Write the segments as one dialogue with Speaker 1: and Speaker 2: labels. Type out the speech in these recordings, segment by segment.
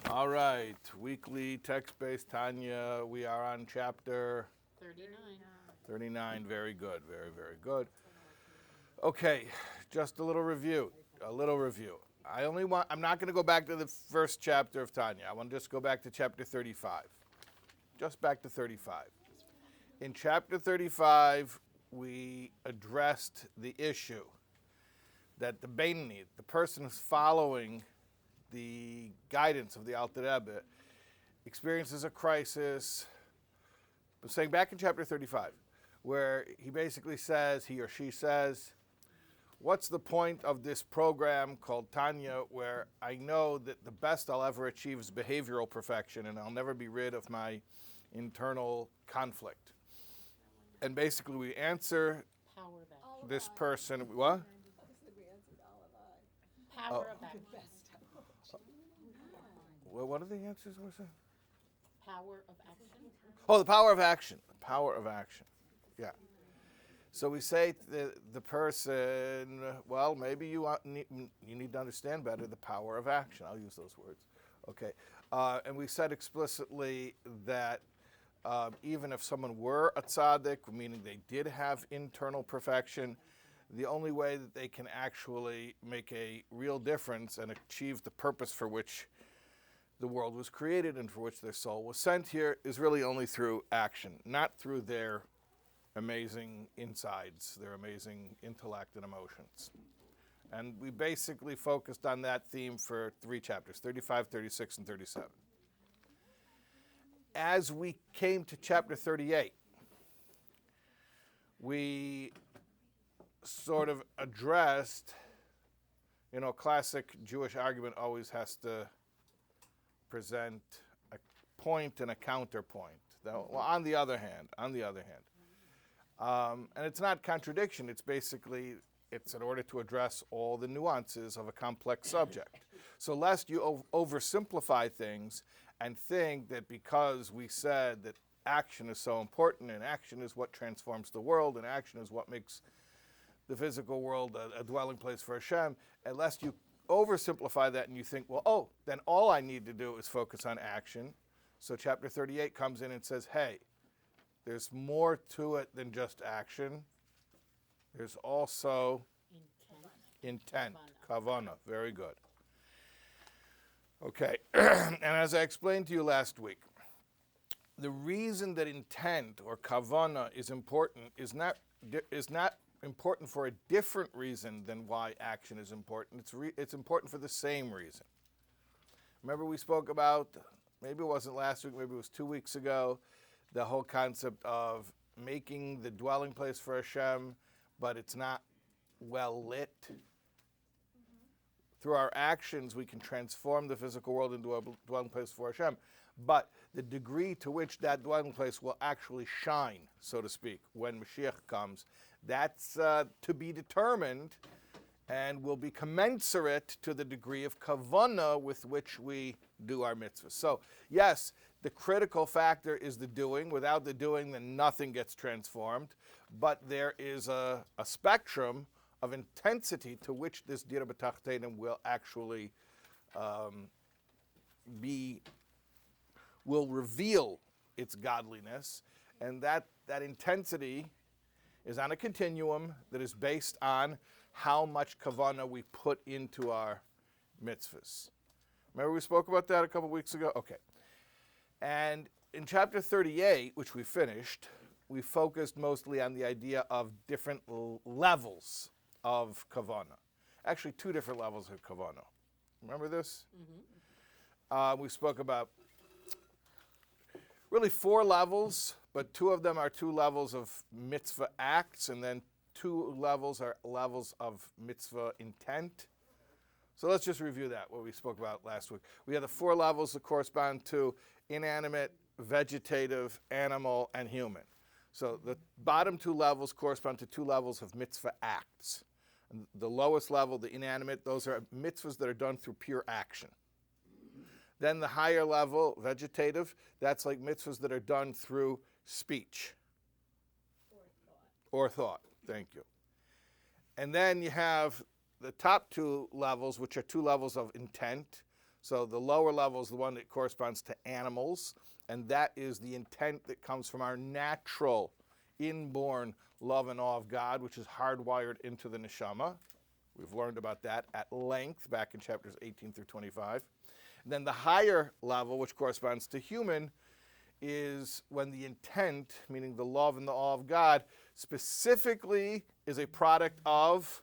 Speaker 1: All right, weekly text-based Tanya. We are on chapter 39. Very good, very, very good. Okay, just a little review. I'm not going to go back to the first chapter of Tanya. I want to just go back to chapter 35. Just back to 35. In chapter 35, we addressed the issue that the Beinoni, the person who's following the guidance of the Alter Rebbe, experiences a crisis. I'm saying back in chapter 35, where he basically says, he or she says, what's the point of this program called Tanya, where I know that the best I'll ever achieve is behavioral perfection and I'll never be rid of my internal conflict? And basically we answer this person, what?
Speaker 2: Power of action.
Speaker 1: Well, what are the answers? What's that?
Speaker 2: Power of action.
Speaker 1: Oh, the power of action. The power of action. Yeah. So we say to the person, well, maybe you need to understand better the power of action. I'll use those words. Okay. And we said explicitly that even if someone were a tzaddik, meaning they did have internal perfection, the only way that they can actually make a real difference and achieve the purpose for which the world was created and for which their soul was sent here is really only through action, not through their amazing insides, their amazing intellect and emotions. And we basically focused on that theme for 3 chapters, 35, 36, and 37. As we came to chapter 38, we sort of addressed, classic Jewish argument always has to present a point and a counterpoint. Well, on the other hand, and it's not contradiction, it's basically, it's in order to address all the nuances of a complex subject. So lest you oversimplify things and think that because we said that action is so important and action is what transforms the world and action is what makes the physical world a dwelling place for Hashem, unless you oversimplify that and you think, well, then all I need to do is focus on action. So chapter 38 comes in and says, hey, there's more to it than just action. There's also intent, kavanah. Very good. Okay, and as I explained to you last week, the reason that intent or kavanah is important is not important for a different reason than why action is important. It's important for the same reason. Remember we spoke about, maybe it wasn't last week, maybe it was 2 weeks ago, the whole concept of making the dwelling place for Hashem, but it's not well lit. Through our actions, we can transform the physical world into a dwelling place for Hashem. But the degree to which that dwelling place will actually shine, so to speak, when Mashiach comes, that's to be determined and will be commensurate to the degree of kavanah with which we do our mitzvahs. So, yes, the critical factor is the doing. Without the doing, then nothing gets transformed. But there is a spectrum of intensity to which this dira b'tachtenim will actually will reveal its godliness, and that intensity is on a continuum that is based on how much kavanah we put into our mitzvahs. Remember we spoke about that a couple weeks ago? Okay. And in chapter 38, which we finished, we focused mostly on the idea of different levels of kavanah. Actually, 2 different levels of kavanah. Remember this? Mm-hmm. We spoke about really 4 levels, but 2 of them are 2 levels of mitzvah acts, and then 2 levels are levels of mitzvah intent. So let's just review that, what we spoke about last week. We had the 4 levels that correspond to inanimate, vegetative, animal, and human. So the bottom 2 levels correspond to 2 levels of mitzvah acts. And the lowest level, the inanimate, those are mitzvahs that are done through pure action. Then the higher level, vegetative, that's like mitzvahs that are done through speech. Or thought. Thank you. And then you have the top 2 levels, which are 2 levels of intent. So the lower level is the one that corresponds to animals, and that is the intent that comes from our natural, inborn love and awe of God, which is hardwired into the neshama. We've learned about that at length back in chapters 18 through 25. And then the higher level, which corresponds to human, is when the intent, meaning the love and the awe of God, specifically is a product of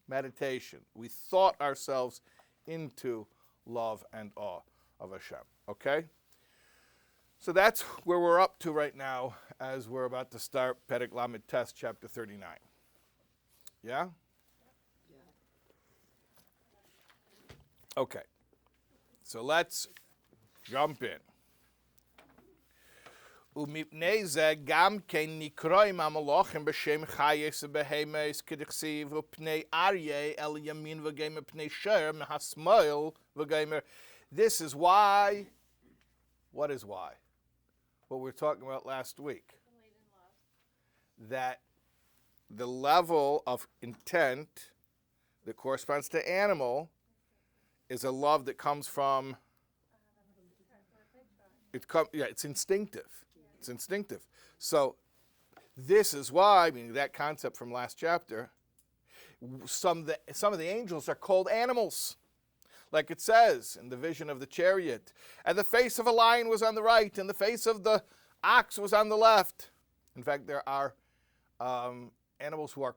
Speaker 1: meditation. We thought ourselves into love and awe of Hashem. Okay? So that's where we're up to right now as we're about to start Perek Lamed Tes, chapter 39. Yeah? Okay. So let's jump in. ומפני זה גם כן נקראים המלאכים בשם חייס ובהמס כדכתיב ופני אריה אל ימין וגמר פני שר מהשמאל וגמר. This is why. What is why? What we were talking about last week. That the level of intent that corresponds to animal is a love that comes from, it's instinctive. It's instinctive. So this is why, meaning that concept from last chapter, some of the angels are called animals. Like it says in the vision of the chariot, and the face of a lion was on the right, and the face of the ox was on the left. In fact, there are animals who are,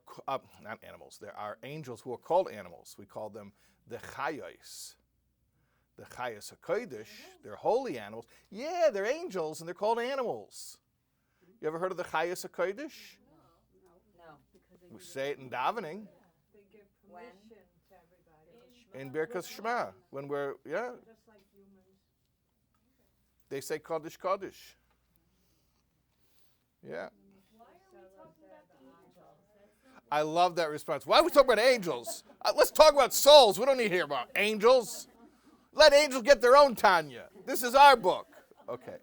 Speaker 1: not animals, there are angels who are called animals. We call them the chayos. The chayos HaKodesh, they're holy animals. Yeah, they're angels, and they're called animals. You ever heard of the chayos HaKodesh?
Speaker 3: No.
Speaker 1: We say it in davening.
Speaker 4: They give permission to everybody.
Speaker 1: In Birkas Shema, when we're, yeah,
Speaker 4: Just like humans.
Speaker 1: they say Kodesh Kodesh. Yeah.
Speaker 2: Why are we talking about the angels?
Speaker 1: I love that response. Why are we talking about angels? Let's talk about souls. We don't need to hear about angels. Let angels get their own Tanya. This is our book. Okay.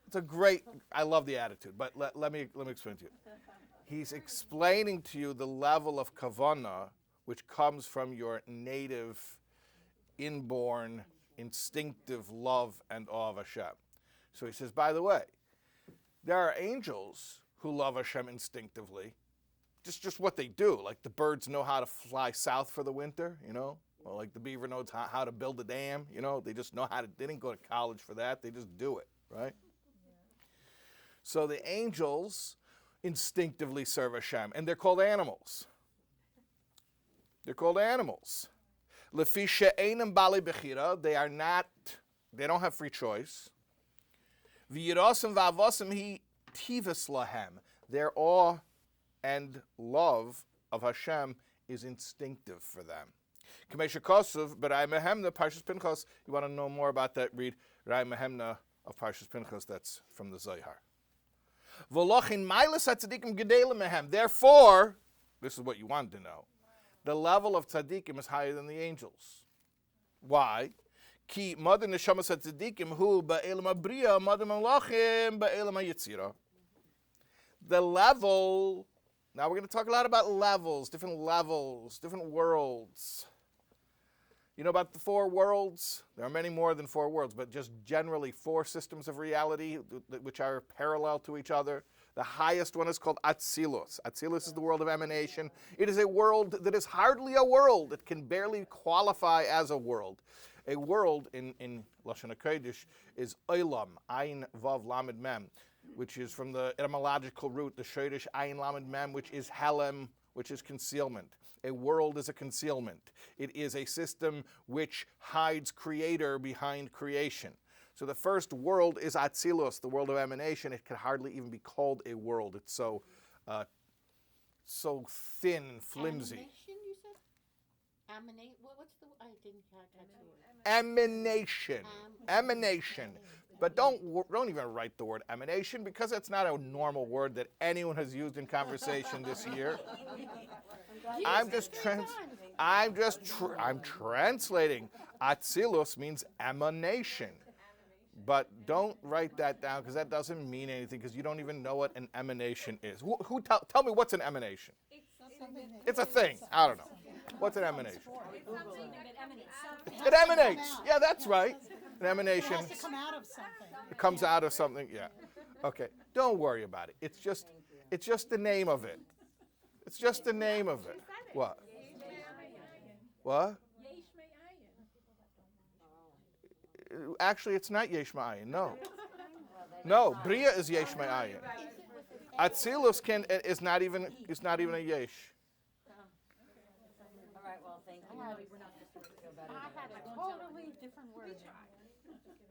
Speaker 1: It's a great, I love the attitude, but let me explain to you. He's explaining to you the level of kavanah which comes from your native, inborn, instinctive love and awe of Hashem. So he says, by the way, there are angels who love Hashem instinctively. Just what they do. Like the birds know how to fly south for the winter, you know? Or like the beaver knows how to build a dam, you know? They just know how to, they didn't go to college for that. They just do it, right? Yeah. So the angels instinctively serve Hashem, and they're called animals. They're called animals. Lefi she'einam bali bechira, they don't have free choice. V'yirasim v'avosim hi tivus lahem. Their awe and love of Hashem is instinctive for them. Kamesha Kosov, B'rai Mehemna, Parshas Pinchas. You want to know more about that? Read Rai Mehemna of Parshas Pinchas. That's from the Zohar. V'lochin mailas hatzadikim gedelim mehem. Therefore, this is what you wanted to know. The level of tzaddikim is higher than the angels. Why? Ki madan neshamas hatzadikim hu ba'elam abriya madan malachim ba'elam hayitzira. The level. Now we're going to talk a lot about levels, different worlds. You know about the four worlds? There are many more than four worlds, but just generally four systems of reality which are parallel to each other. The highest one is called Atzilus. Atzilus is the world of emanation. It is a world that is hardly a world. It can barely qualify as a world. A world in Lashon HaKodesh is Olam, Ayin Vav Lamed Mem, which is from the etymological root, the Shodesh Ayin Lamed Mem, which is Helem, which is concealment. A world is a concealment. It is a system which hides creator behind creation. So the first world is Atzilus, the world of emanation. It can hardly even be called a world. It's so thin and flimsy.
Speaker 2: Emanation, you said? Emanate? What's the? I didn't catch the word.
Speaker 1: Emanation. Emanation. But don't even write the word emanation, because that's not a normal word that anyone has used in conversation this year. I'm translating. Atzilus means emanation. But don't write that down, because that doesn't mean anything, because you don't even know what an emanation is. Tell me what's an emanation? It's a thing. I don't know. What's an emanation?
Speaker 3: It
Speaker 1: It emanates. Yeah, that's right. An emanation.
Speaker 3: has to come out of something.
Speaker 1: It comes out of something. Yeah. Okay. Don't worry about it. It's just the name of it. It's just the name of it. What? What? Actually, it's not Yesh Ma'ayin. No. No. Bria is Yesh Ma'ayin. Atzilus is not even a Yesh.
Speaker 5: All right, well, thank you.
Speaker 2: I had a totally different word.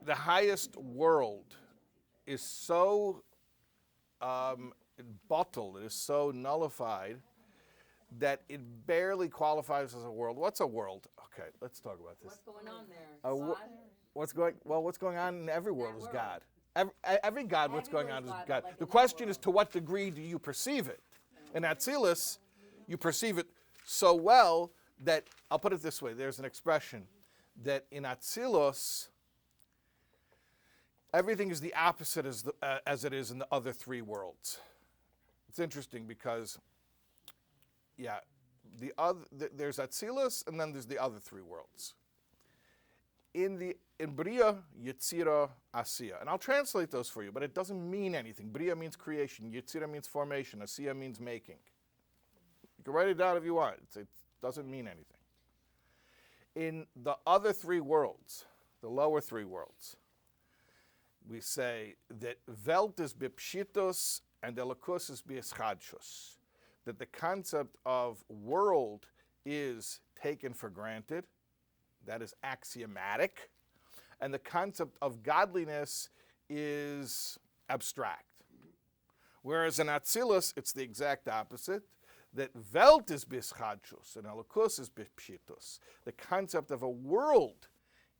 Speaker 1: The highest world is so bottled, it is so nullified that it barely qualifies as a world. What's a world? Okay, let's talk about this.
Speaker 5: What's going on there?
Speaker 1: What's going on in every world is God. Every God, what's going on is
Speaker 5: Everywhere's
Speaker 1: God.
Speaker 5: God, like
Speaker 1: The
Speaker 5: in that
Speaker 1: question is,
Speaker 5: world.
Speaker 1: to what degree do you perceive it? In Atzilus, you perceive it so well that, I'll put it this way, there's an expression that in Atzilus, everything is the opposite as it is in the other three worlds. It's interesting because, yeah, there's Atzilus and then there's the other three worlds. In Bria, Yetzira, Asiya. And I'll translate those for you, but it doesn't mean anything. Bria means creation, Yetzira means formation, Asiya means making. You can write it down if you want. It doesn't mean anything. In the other three worlds, the lower three worlds, we say that Welt is bipshitos and Elokus is b'eschadshus. That the concept of world is taken for granted, that is axiomatic, and the concept of godliness is abstract. Whereas in Atzilus, it's the exact opposite, that Welt is b'eschadshus and Elokus is bipshitos. The concept of a world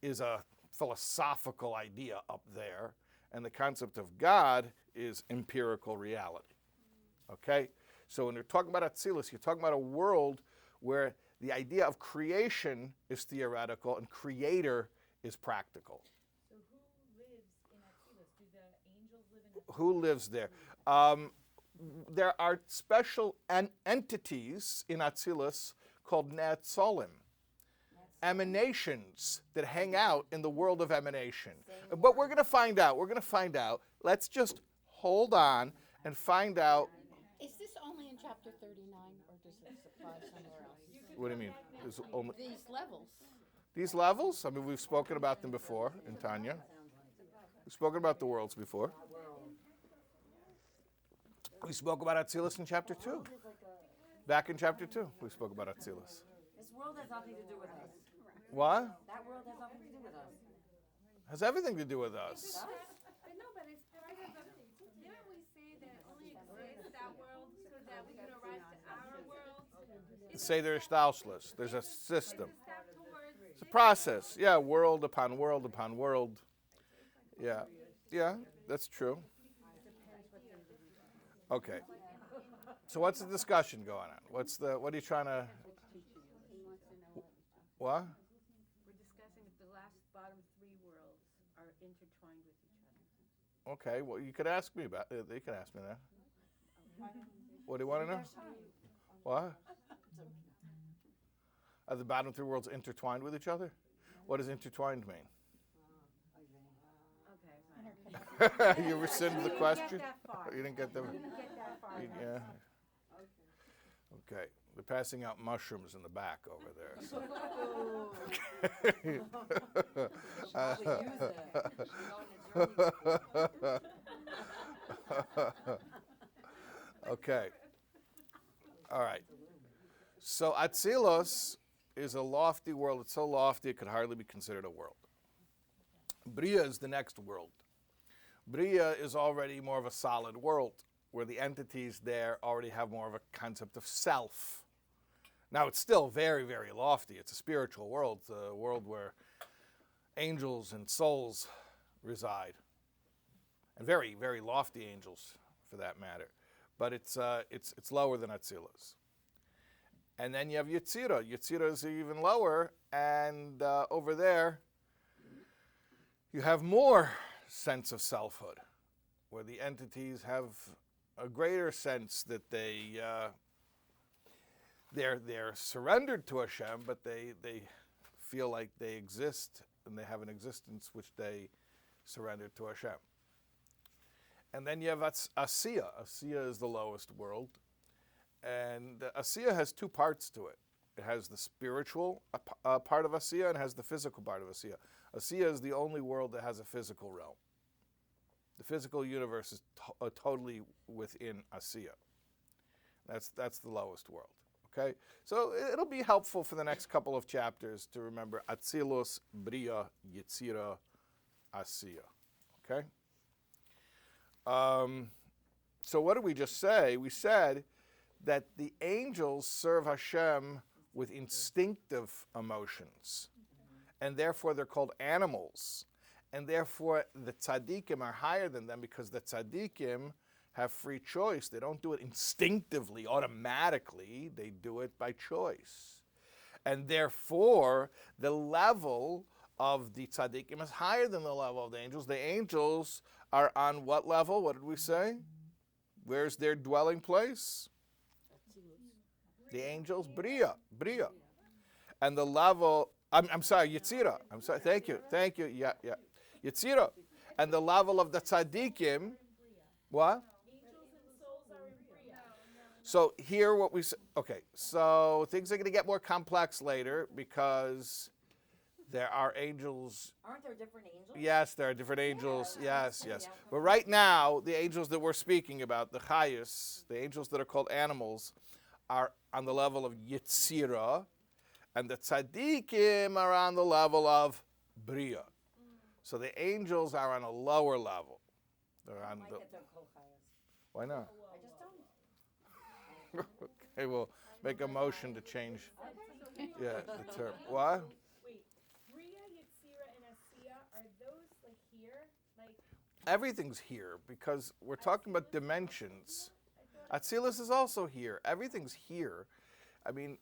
Speaker 1: is a philosophical idea up there, and the concept of God is empirical reality. Okay? So when you're talking about Atzilus, you're talking about a world where the idea of creation is theoretical and creator is practical.
Speaker 6: So who lives in Atzilus? Do the angels live in Atzilus?
Speaker 1: Who lives there? There are special entities in Atzilus called Netzolim, emanations that hang out in the world of emanation. But we're going to find out. We're going to find out. Let's just hold on and find out.
Speaker 2: Is this only in chapter 39, or does it apply somewhere else?
Speaker 1: What do you mean?
Speaker 2: These levels.
Speaker 1: These levels? I mean, we've spoken about them before in Tanya. We've spoken about the worlds before. We spoke about Atzilus in chapter 2. Back in chapter 2, we spoke about Atzilus.
Speaker 5: This world has nothing to do with us.
Speaker 1: What?
Speaker 5: That world has nothing to do with us.
Speaker 1: Has everything to do with us.
Speaker 4: I know, but it's part of the, didn't we say that only exists that world so that we can arrive to our world?
Speaker 1: Say there's Stausless. There's a system.
Speaker 4: Step towards
Speaker 1: It's a process. Yeah, world upon world upon world. Yeah. Yeah, that's true. Okay. So what's the discussion going on? What are you trying to, what?
Speaker 6: We're discussing if the last bottom three worlds are intertwined with each other.
Speaker 1: Okay, well, you could ask me about it. You can ask me that. What do you want to know? What? Are the bottom three worlds intertwined with each other? What does intertwined mean?
Speaker 6: Okay.
Speaker 1: You rescind the question? You didn't get the.
Speaker 4: get that far.
Speaker 1: Yeah. Okay. They're passing out mushrooms in the back over there. So. Okay. All right. So Atzilus is a lofty world. It's so lofty it could hardly be considered a world. Bria is the next world. Bria is already more of a solid world, where the entities there already have more of a concept of self. Now, it's still very, very lofty. It's a spiritual world, a world where angels and souls reside, and very, very lofty angels, for that matter. But it's lower than Atzilus. And then you have Yetzira. Yetzira is even lower, and over there, you have more sense of selfhood, where the entities have a greater sense that they're surrendered to Hashem, but they feel like they exist and they have an existence which they surrendered to Hashem. And then you have Asiya. Asiya is the lowest world. And Asiya has two parts to it. It has the spiritual part of Asiya and has the physical part of Asiya. Asiya is the only world that has a physical realm. The physical universe is totally within Asiya. That's the lowest world. Okay? So it'll be helpful for the next couple of chapters to remember Atzilus, Bria, Yetzira, Asiya. Okay? So what did we just say? We said that the angels serve Hashem with instinctive emotions, and therefore they're called animals, and therefore the tzaddikim are higher than them because the tzaddikim have free choice. They don't do it instinctively, automatically. They do it by choice. And therefore, the level of the tzaddikim is higher than the level of the angels. The angels are on what level? What did we say? Where's their dwelling place? The angels, Bria. And the level, I'm sorry, Yetzira. I'm sorry, thank you. Yeah. Yetzira. And the level of the tzaddikim, what? So here what we say, okay, so things are going to get more complex later because there are angels.
Speaker 5: Aren't there different angels?
Speaker 1: Yes, there are different angels. Yes. But right now, the angels that we're speaking about, the chayus, the angels that are called animals, are on the level of Yetzira, and the tzaddikim are on the level of Bria. So the angels are on a lower level. They're on the. Why not?
Speaker 5: I just don't.
Speaker 1: Okay, we'll make a motion to change. Yeah, the term. What?
Speaker 4: Wait, Bria, Yetzira, and Asiya, are those like here? Like
Speaker 1: Everything's here because we're talking about dimensions. Atzilus is also here. Everything's here. I mean,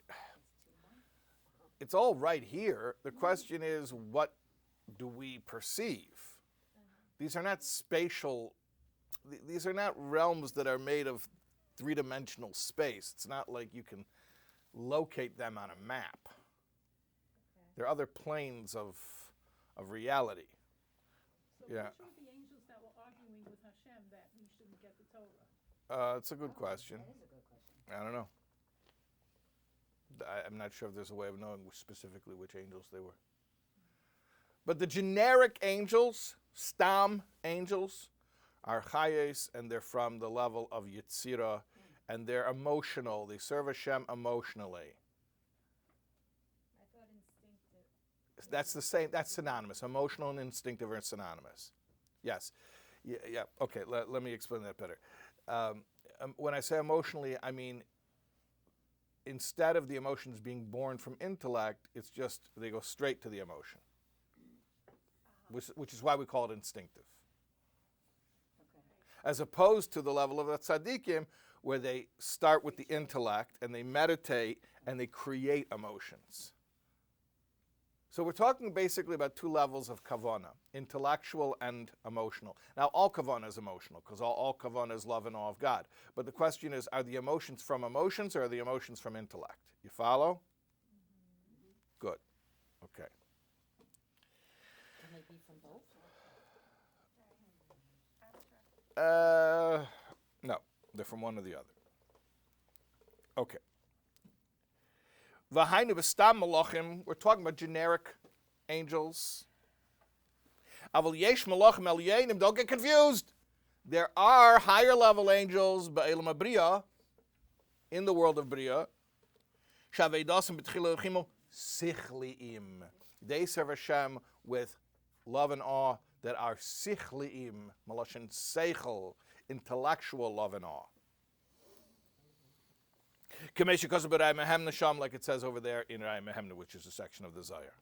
Speaker 1: it's all right here. The question is, what do we perceive? These are not spatial, these are not realms that are made of three-dimensional space. It's not like you can locate them on a map. There are other planes of reality.
Speaker 3: So
Speaker 1: Yeah.
Speaker 3: which are the angels that were arguing with Hashem that we shouldn't get the Torah?
Speaker 1: It's a good question.
Speaker 5: That is a good question.
Speaker 1: I don't know. I'm not sure if there's a way of knowing specifically which angels they were. But the generic angels, stam angels, are chayes, and they're from the level of Yetzira, and they're emotional. They serve Hashem emotionally.
Speaker 4: I thought instinctive.
Speaker 1: That's the same. That's synonymous. Emotional and instinctive are synonymous. Yes. Yeah. Okay. Let me explain that better. When I say emotionally, I mean instead of the emotions being born from intellect, it's just they go straight to the emotion, which is why we call it instinctive.
Speaker 5: Okay.
Speaker 1: As opposed to the level of the tzaddikim, where they start with the intellect and they meditate and they create emotions. So we're talking basically about two levels of kavanah, intellectual and emotional. Now, all kavanah is emotional, because all kavanah is love and awe of God. But the question is, are the emotions from emotions or are the emotions from intellect? You follow? Good. Okay.
Speaker 5: Can they be from both?
Speaker 1: No, they're from one or the other. Okay. V'hainu b'stam malachim, we're talking about generic angels. Aval yesh malachim elyonim, don't get confused. There are higher level angels, ba'elam abriya, in the world of Bria. Shaveidasim b'tchila uchimu sichliim. They serve Hashem with love and awe that are sichliim, malashon seichel, intellectual love and awe. Like it says over there in Rai Mehemna, which is a section of the Zohar.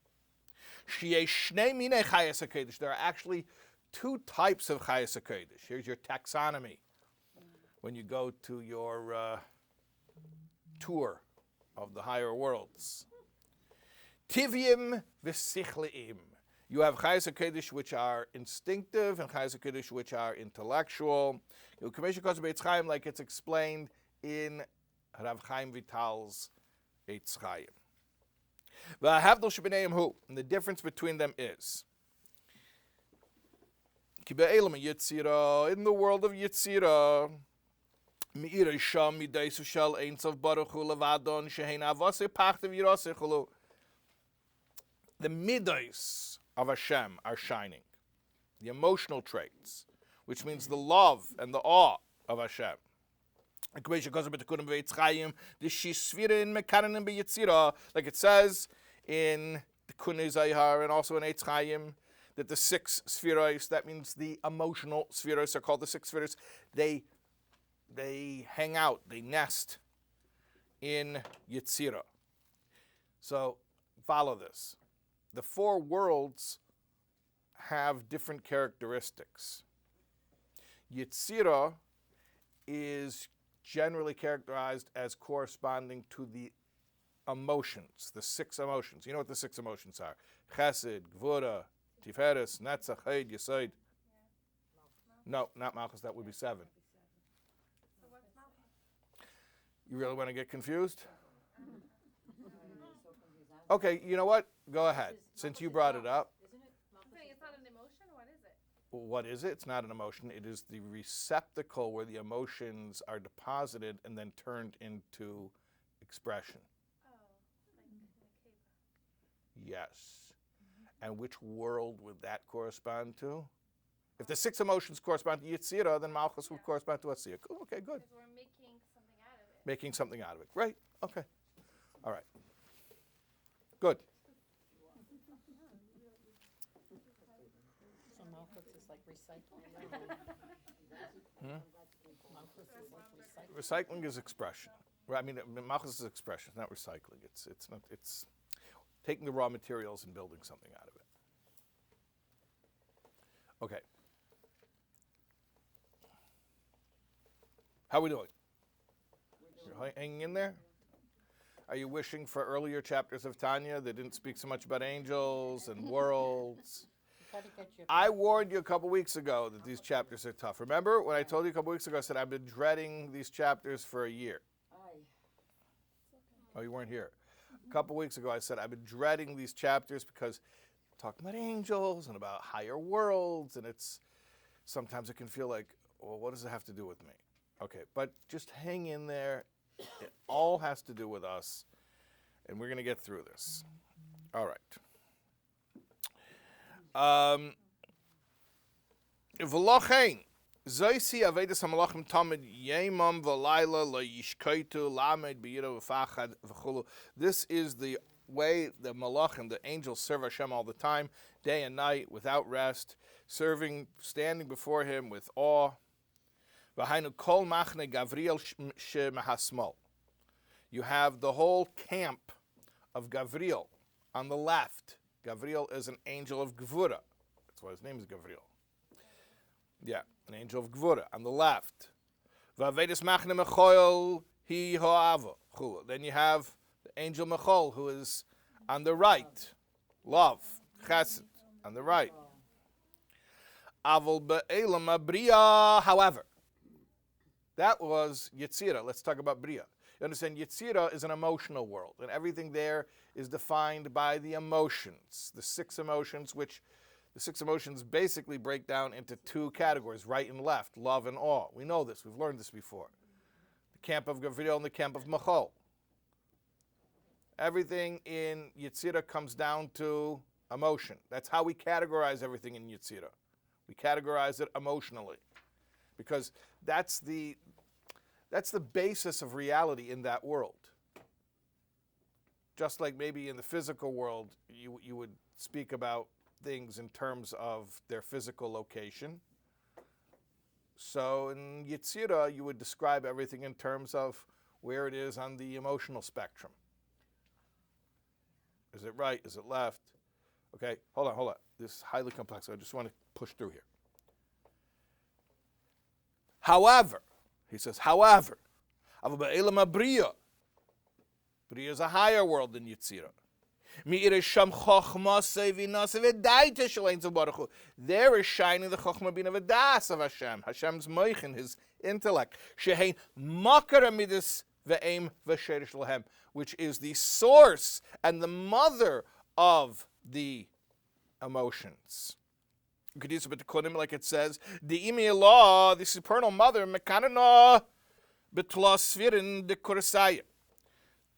Speaker 1: There are actually two types of Chayas HaKodesh. Here's your taxonomy. When you go to your tour of the higher worlds. Tivim v'sichleim. You have Chayas HaKodesh which are instinctive and Chayas HaKodesh which are intellectual. Like it's explained in Rav Chaim Vital's Eitz Chaim. V'havdol shebeneim hu, and the difference between them is Ki be'elam Yitzira, in the world of Yitzira, Me'ira sham midaisu shel ein tzav baruch hu levadon shehein avase pachtav yiraseh chulu. The midais of Hashem are shining. The emotional traits, which means the love and the awe of Hashem. Like it says in the Kunei Zayhar and also in Eitz Chaim, that the 6 spheros, that means the emotional spheros are called the 6 spheros, they hang out, they nest in Yetzirah. So follow this. The 4 worlds have different characteristics. Yetzirah is generally characterized as corresponding to the emotions, the 6 emotions. You know what the 6 emotions are? Chesed, Gvura, Tiferes, Netzach, Heid, Yesod. No, not Malchus, that would be 7. You really want to get confused? Okay, you know what? Go ahead, since you brought it up.
Speaker 4: It's not an emotion. What is it?
Speaker 1: What is it? It's not an emotion. It is the receptacle where the emotions are deposited and then turned into expression.
Speaker 4: Oh, like Keva.
Speaker 1: Yes. And which world would that correspond to? If the 6 emotions correspond to Yetzirah, then Malchus would correspond to Asiyah. Okay, good.
Speaker 4: Because we're making something out of it.
Speaker 1: Making something out of it. Right. Okay. All right. Good.
Speaker 5: So Malchus is like recycling? Malchus is like recycling?
Speaker 1: Recycling is expression. I mean, Malchus is expression, not recycling. It's taking the raw materials and building something out of it. Okay. How are we doing? You're hanging in there? Are you wishing for earlier chapters of Tanya that didn't speak so much about angels and worlds?
Speaker 5: Gotta get your
Speaker 1: I warned you a couple weeks ago that these chapters are tough. Remember when I told you a couple weeks ago, I said I've been dreading these chapters for a year. Oh, you weren't here. A couple weeks ago, I said I've been dreading these chapters because talking about angels and about higher worlds, and sometimes it can feel like, well, what does it have to do with me? Okay, but just hang in there. It all has to do with us, and we're going to get through this. All right. V'lochein, zoisi avedas hamalachim tamid yemam v'layla loyishkaitu lamed b'yira v'fachad v'chulu. This is the way the malachim, the angels, serve Hashem all the time, day and night, without rest, standing before Him with awe. V'hainu kol machne Gavriel shemahasmol. You have the whole camp of Gavriel on the left. Gavriel is an angel of Gvura. That's why his name is Gavriel. Yeah, an angel of Gvura on the left. V'avedis machne mechoil hi ho'ava. Then you have the angel Mechol, who is on the right. Love, chesed, on the right. Avol be'elam abriya, however. That was Yetzirah. Let's talk about Bria. You understand, Yetzirah is an emotional world, and everything there is defined by the emotions, the 6 emotions, which the 6 emotions basically break down into 2 categories, right and left, love and awe. We know this. We've learned this before. The camp of Gavriel and the camp of Mechol. Everything in Yetzirah comes down to emotion. That's how we categorize everything in Yetzirah. We categorize it emotionally, because that's the basis of reality in that world. Just like maybe in the physical world, you would speak about things in terms of their physical location. So in Yetzirah, you would describe everything in terms of where it is on the emotional spectrum. Is it right? Is it left? Okay, hold on. This is highly complex. I just want to push through here. However, he says, Bria is a higher world than Yetzirah. There is shining the Chochmah Bina V'das of Hashem, Hashem's moichin, His intellect. Shehein makar midis ve'em v'sherish lahem, which is the source and the mother of the emotions. You could use it like it says, the imi Allah, the supernal mother, mekanana betlas svirin de kurasaya.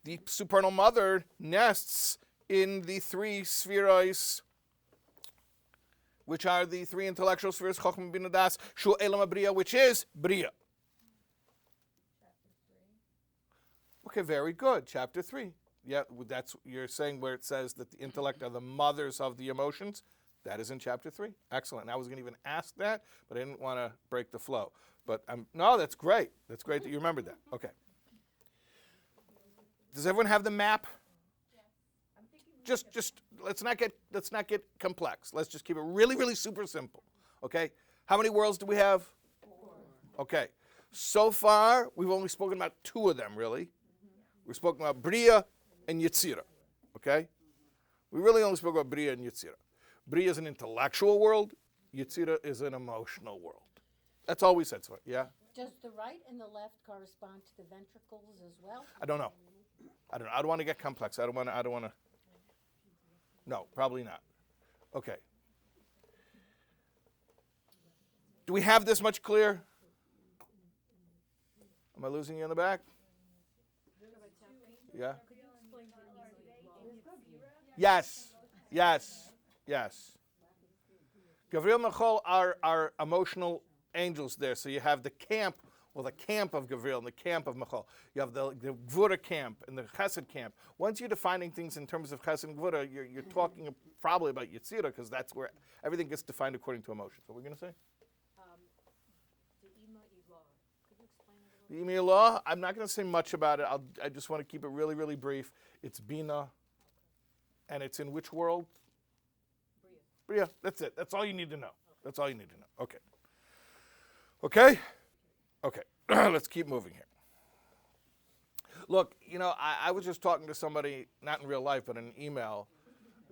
Speaker 1: The supernal mother nests in the three spheres, which are the three intellectual spheres, Chochmah, Bina, Das, Shu Elam Bria, which is Bria. Okay, very good. Chapter 3. Yeah, that's you're saying where it says that the intellect are the mothers of the emotions. That is in chapter 3. Excellent. And I was going to even ask that, but I didn't want to break the flow. But no, that's great. That's great that you remembered that. Okay. Does everyone have the map? Just let's not get complex. Let's just keep it really, really super simple. Okay? How many worlds do we have? 4. Okay. So far, we've only spoken about 2 of them, really. We've spoken about Bria and Yetzirah. Okay? We really only spoke about Bria and Yetzirah. Bria is an intellectual world. Yetzirah is an emotional world. That's all we said so far. Yeah?
Speaker 5: Does the right and the left correspond to the ventricles as well?
Speaker 1: I don't know. I don't want to get complex. I don't want to. No, probably not. Okay. Do we have this much clear? Am I losing you in the back? Yeah? Yes. Gavril and Michal are emotional angels there. So you have the camp of Gavril and the camp of Michal. You have the Gvura camp and the Chesed camp. Once you're defining things in terms of Chesed and Gvura, you're talking probably about Yetzirah, because that's where everything gets defined according to emotions. What were we going to say? The Ima Ilah, I'm not going to say much about it. I just want to keep it really, really brief. It's Bina, and it's in which world? Bria. That's it. That's all you need to know. That's all you need to know. Okay? Okay. Let's keep moving here. Look, I was just talking to somebody, not in real life, but in an email,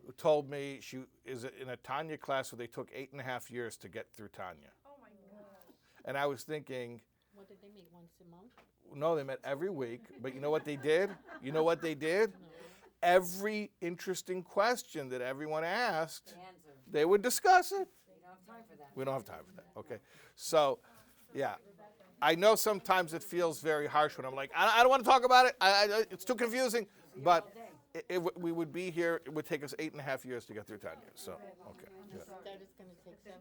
Speaker 1: who told me she is in a Tanya class where they took 8.5 years to get through Tanya.
Speaker 4: Oh my God.
Speaker 1: And I was thinking,
Speaker 5: What did they meet, once a month?
Speaker 1: no, they met every week. But you know what they did? Every interesting question that everyone asked, they would discuss it. We don't have time for that. Okay. So, yeah. I know sometimes it feels very harsh when I'm like, I don't want to talk about it. It's too confusing. But we would be here. It would take us 8.5 years to get through Tanya. So, okay. Yeah.
Speaker 5: That is going to take 7.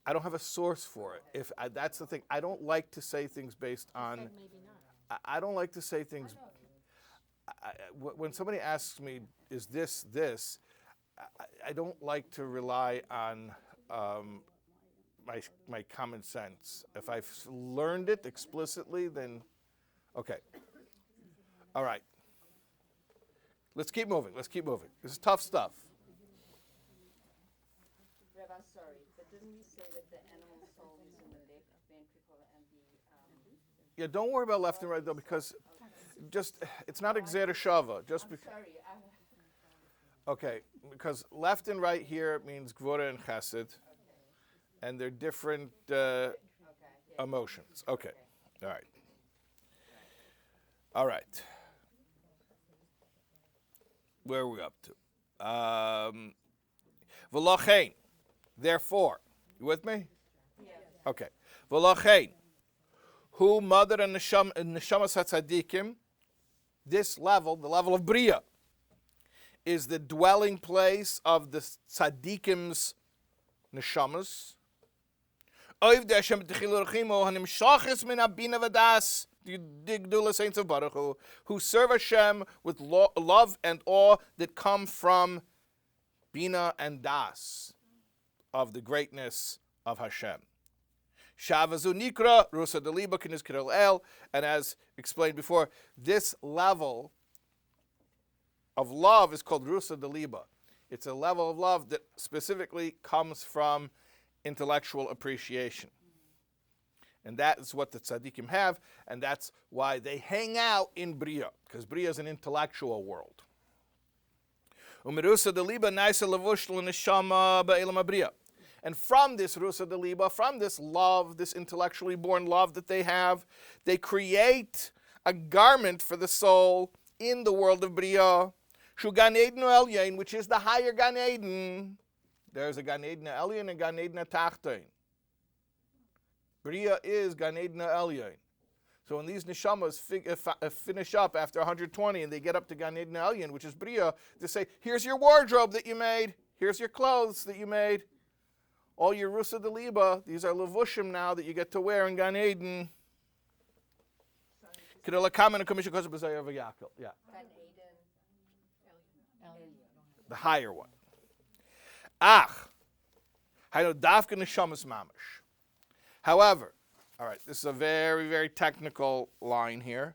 Speaker 1: I don't have a source for it. That's the thing. I don't like to say things based on.
Speaker 5: Maybe not.
Speaker 1: I don't like to say things. When somebody asks me, "Is this?" I don't like to rely on my common sense. If I've learned it explicitly, then okay. All right. Let's keep moving. This is tough stuff.
Speaker 6: Rabbi, sorry, but didn't we say that the animal soul is in the left ventricle and the...
Speaker 1: Yeah, don't worry about left and right, though, because it's not Exer Shava.
Speaker 6: Sorry,
Speaker 1: Okay, because left and right here means Gvura and Chesed, and they're different emotions. Okay, all right. Where are we up to? V'lochein, therefore. You with me? Yeah. Okay. V'lochein, hu mother and neshamas hatzadikim, this level, the level of Bria, is the dwelling place of the tzaddikim's neshamas. Oiv de Hashem b'techil urchimu hanimshachis min abina v'das, the Gdula saints of Baruch Hu, who serve Hashem with love and awe that come from Bina and Das, of the greatness of Hashem. Shavazu Nikra, Rusa Deliba, Kinis Kiril El, and as explained before, this level of love is called Rusa Deliba. It's a level of love that specifically comes from intellectual appreciation. And that is what the tzaddikim have, and that's why they hang out in Bria, because Bria is an intellectual world. And from this rusa de liba, from this love, this intellectually born love that they have, they create a garment for the soul in the world of Bria, Shu Gan Eden Elyon, which is the higher Gan Eden. There's a Gan Eden Elyon and Gan Eden Tachton. Bria is Gan Eden Elyon. So when these neshamas finish up after 120 and they get up to Gan Eden Elyon, which is Bria, they say, here's your wardrobe that you made. Here's your clothes that you made. All your Rusa de Liba, these are levushim now that you get to wear in Gan Eden. Yeah. The higher one. However, all right, this is a very, very technical line here.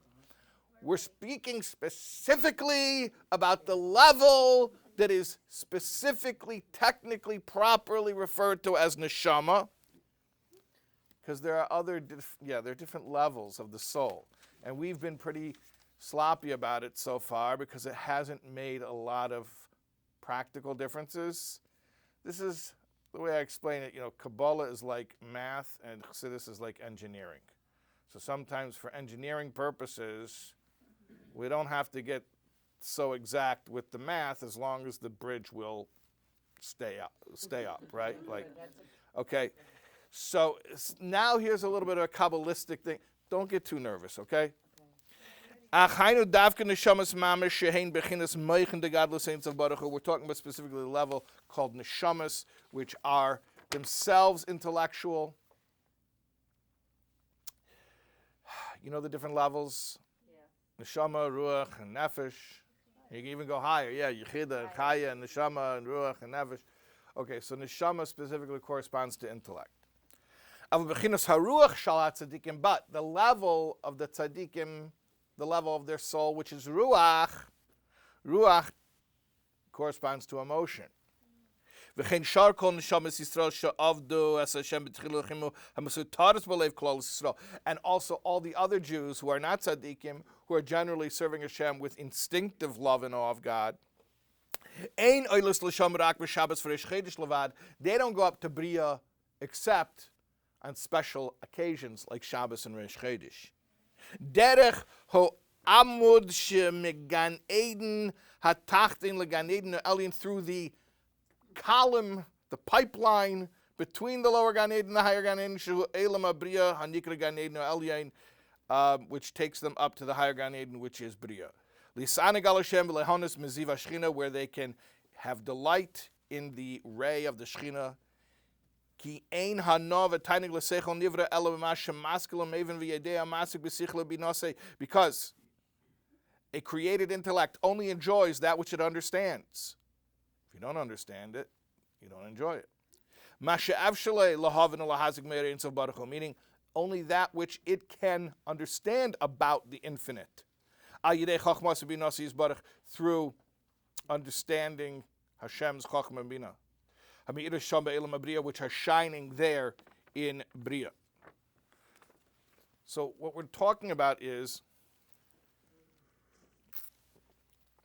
Speaker 1: We're speaking specifically about the level that is specifically, technically, properly referred to as neshama, because there are there are different levels of the soul, and we've been pretty sloppy about it so far because it hasn't made a lot of practical differences. This is the way I explain it. Kabbalah is like math, and Chassidus is like engineering. So sometimes, for engineering purposes, we don't have to get so exact with the math as long as the bridge will stay up, right? Okay. So now here's a little bit of a Kabbalistic thing. Don't get too nervous, okay? We're talking about specifically the level called neshamas, which are themselves intellectual. You know the different levels? Yeah. Neshama, ruach, and nefesh. You can even go higher. Yeah, Yechida, Chaya, and Neshama, and Ruach, and Nefesh. Okay, so Neshama specifically corresponds to intellect. But the level of the tzaddikim, the level of their soul, which is Ruach corresponds to emotion. And also all the other Jews who are not tzaddikim, who are generally serving Hashem with instinctive love and awe of God, they don't go up to Bria except on special occasions like Shabbos and Reish Chodesh. Derech ho amud shemegan Eden hatachtin legan Eden elyon, through the column, the pipeline between the lower Gan Eden and the higher Gan Eden, shu elam abriya hanikra Gan Eden elyon, which takes them up to the higher Gan Eden, which is Bria. Lisana galashem lehonis meziva shchina, where they can have delight in the ray of the Shechina. Ki ein hanov etainig l'seichel nivra ela b'mashem maskelim even v'yedei masik b'sichla binase, because a created intellect only enjoys that which it understands. If you don't understand it, you don't enjoy it. Masha'av shalei lahavin lahazik me'er insof baruch hu, meaning only that which it can understand about the infinite. Al yidei chachmas binase yisbarach, through understanding Hashem's chachma and bina, which are shining there in Bria. So what we're talking about is,